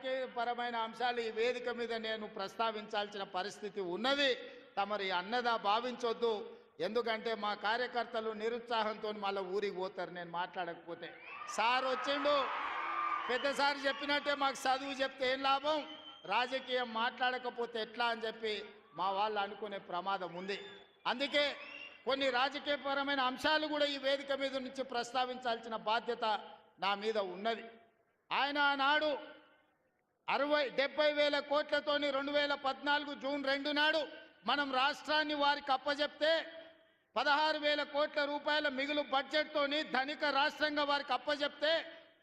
రాజకీయపరమైన అంశాలు ఈ వేదిక మీద నేను ప్రస్తావించాల్సిన పరిస్థితి ఉన్నది. తమరి అన్నదా భావించొద్దు. ఎందుకంటే మా కార్యకర్తలు నిరుత్సాహంతో మళ్ళీ ఊరికి పోతారు నేను మాట్లాడకపోతే. సార్ వచ్చిండు, పెద్దసారి చెప్పినట్టే మాకు చదువు చెప్తే ఏం లాభం, రాజకీయం మాట్లాడకపోతే ఎట్లా అని చెప్పి మా వాళ్ళు అనుకునే ప్రమాదం ఉంది. అందుకే కొన్ని రాజకీయపరమైన అంశాలు కూడా ఈ వేదిక మీద నుంచి ప్రస్తావించాల్సిన బాధ్యత నా మీద ఉన్నది. ఆయన ఆనాడు 70,000 కోట్లతోని 2014 జూన్ 2 నాడు మనం రాష్ట్రాన్ని వారికి అప్పచెప్తే 16,000 కోట్ల రూపాయల మిగులు బడ్జెట్తోని ధనిక రాష్ట్రంగా వారికి అప్పచెప్తే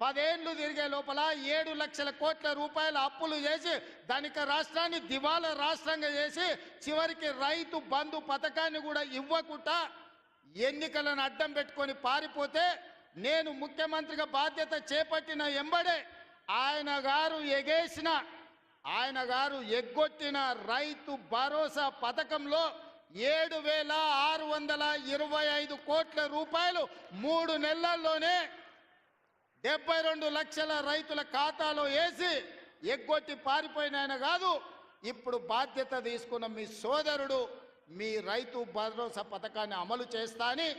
10 ఏళ్ళు తిరిగే లోపల 7 లక్షల కోట్ల రూపాయల అప్పులు చేసి ధనిక రాష్ట్రాన్ని దివాలా రాష్ట్రంగా చేసి చివరికి రైతు బంధు పథకాన్ని కూడా ఇవ్వకుండా ఎన్నికలను అడ్డం పెట్టుకొని పారిపోతే నేను ముఖ్యమంత్రిగా బాధ్యత చేపట్టిన ఎంబడే ఆయన గారు ఎగ్గొట్టిన రైతు భరోసా పథకంలో 7,625 కోట్ల రూపాయలు 3 నెలల్లోనే 72 లక్షల రైతుల ఖాతాలో వేసి ఎగ్గొట్టి పారిపోయిన ఆయన కాదు. ఇప్పుడు బాధ్యత తీసుకున్న మీ సోదరుడు మీ రైతు భరోసా పథకాన్ని అమలు చేస్తా అని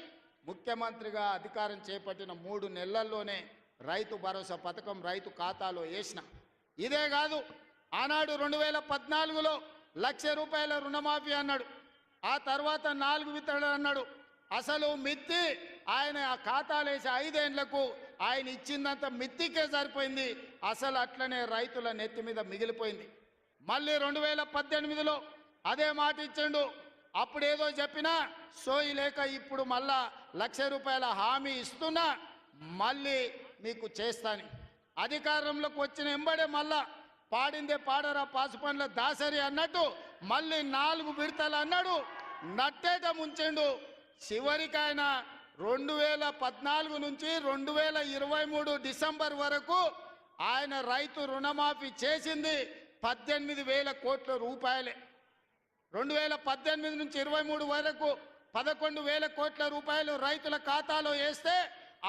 ముఖ్యమంత్రిగా అధికారం చేపట్టిన 3 నెలల్లోనే రైతు భరోసా పథకం రైతు ఖాతాలో వేసిన. ఇదే కాదు, ఆనాడు 2014లో 1,00,000 రూపాయల రుణమాఫీ అన్నాడు, ఆ తర్వాత 4 విత్తనాలు అన్నాడు. అసలు మిత్తి ఆయన ఆ ఖాతాలు వేసి 5 ఏళ్లకు ఆయన ఇచ్చిందంత మిత్తికే సరిపోయింది. అసలు అట్లనే రైతుల నెత్తి మీద మిగిలిపోయింది. మళ్ళీ 2018లో అదే మాట ఇచ్చిండు. అప్పుడేదో చెప్పినా సోయి లేక ఇప్పుడు మళ్ళా 1,00,000 రూపాయల హామీ ఇస్తున్నా మళ్ళీ మీకు చేస్తాను. అధికారంలోకి వచ్చిన ఎంబడే మళ్ళా పాడిందే పాడరా పాసుపండ్ల దాసరి అన్నట్టు మళ్ళీ 4 విడతలు అన్నాడు, నట్టేట ముంచెండు. చివరికి ఆయన 2014 నుంచి 2023 డిసెంబర్ వరకు ఆయన రైతు రుణమాఫీ చేసింది 18,000 కోట్ల రూపాయలే. 2018 నుంచి 23 వరకు 11,000 కోట్ల రూపాయలు రైతుల ఖాతాలో వేస్తే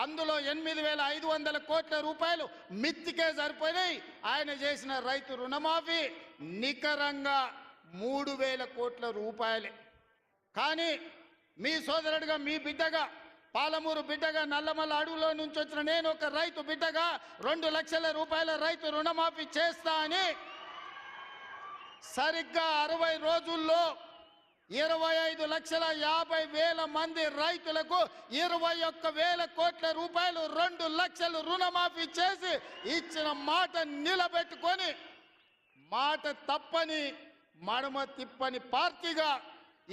అందులో 8,500 కోట్ల రూపాయలు మిత్తికే సరిపోయినాయి. ఆయన చేసిన రైతు రుణమాఫీ నికరంగా 3,000 కోట్ల రూపాయలే. కానీ మీ సోదరుడిగా, మీ బిడ్డగా, పాలమూరు బిడ్డగా, నల్లమల్ల అడవులో నుంచి వచ్చిన నేను ఒక రైతు బిడ్డగా 2 లక్షల రూపాయల రైతు రుణమాఫీ చేస్తా అని సరిగ్గా 60 రోజుల్లో 25,50,000 మంది రైతులకు 21,000 కోట్ల రూపాయలు 2 లక్షలు రుణమాఫీ చేసి ఇచ్చిన మాట నిలబెట్టుకొని మాట తప్పని మడమ తిప్పని పార్టీగా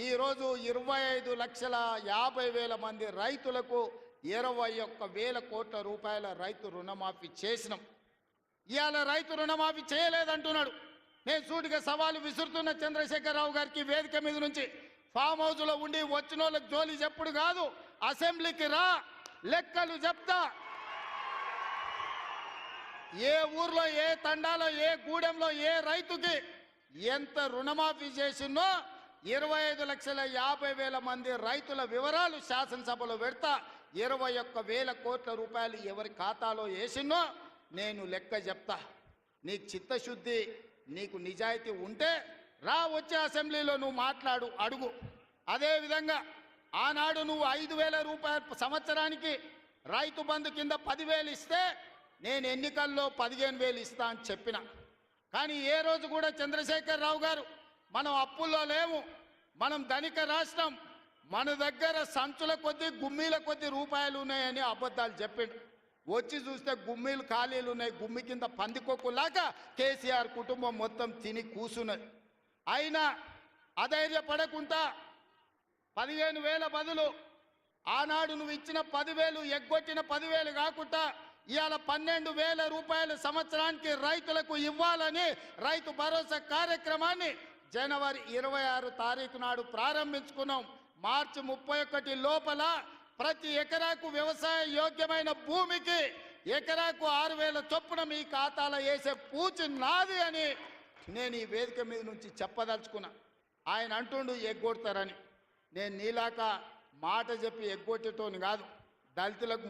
ఈరోజు 25,50,000 మంది రైతులకు 21,000 కోట్ల రూపాయల రైతు రుణమాఫీ చేసినాం. ఇవాళ రైతు రుణమాఫీ చేయలేదంటున్నాడు. నేను సూటిగా సవాలు విసురుతున్న చంద్రశేఖరరావు గారికి వేదిక మీద నుంచి, ఫామ్ హౌస్లో ఉండి వచ్చిన వాళ్ళకి జోలి చెప్పుడు కాదు, అసెంబ్లీకి రా, లెక్కలు చెప్తా. ఏ ఊర్లో, ఏ తండాలో, ఏ గూడెంలో ఏ రైతుకి ఎంత రుణమాఫీ చేసినో 25,50,000 మంది రైతుల వివరాలు శాసనసభలో పెడతా. 21,000 కోట్ల రూపాయలు ఎవరి ఖాతాలో వేసినో నేను లెక్క చెప్తా. నీకు చిత్తశుద్ధి, నీకు నిజాయితీ ఉంటే రా, వచ్చే అసెంబ్లీలో నువ్వు మాట్లాడు, అడుగు. అదేవిధంగా ఆనాడు నువ్వు 5,000 రూపాయలు సంవత్సరానికి రైతు బంధు కింద 10,000 ఇస్తే నేను ఎన్నికల్లో 15,000 ఇస్తా అని చెప్పిన. కానీ ఏ రోజు కూడా చంద్రశేఖరరావు గారు మనం అప్పుల్లో లేము, మనం ధనిక రాష్ట్రం, మన దగ్గర సంచుల కొద్దీ గుమ్మీల కొద్దీ రూపాయలు ఉన్నాయని అబద్ధాలు చెప్పిండు. వచ్చి చూస్తే గుమ్మీలు ఖాళీలు ఉన్నాయి. గుమ్మి కింద పందికొక్కులాగా కేసీఆర్ కుటుంబం మొత్తం తిని కూసున్నది. అయినా అధైర్యపడకుండా 15,000 బదులు ఆనాడు నువ్వు ఇచ్చిన 10,000 ఎగ్గొట్టిన 10,000 కాకుండా ఇవాళ 12,000 రూపాయలు సంవత్సరానికి రైతులకు ఇవ్వాలని రైతు భరోసా కార్యక్రమాన్ని జనవరి 26 తారీఖు నాడు ప్రారంభించుకున్నాం. మార్చి 31 లోపల ప్రతి ఎకరాకు వ్యవసాయ యోగ్యమైన భూమికి ఎకరాకు 6,000 చొప్పున మీ ఖాతాలో వేసే పూచి నాది అని నేను ఈ వేదిక మీద నుంచి చెప్పదలుచుకున్నా. ఆయన అంటుండు ఎగ్గొడతారని. నేను నీలాక మాట చెప్పి ఎగ్గొట్టేటోని కాదు. దళితులకు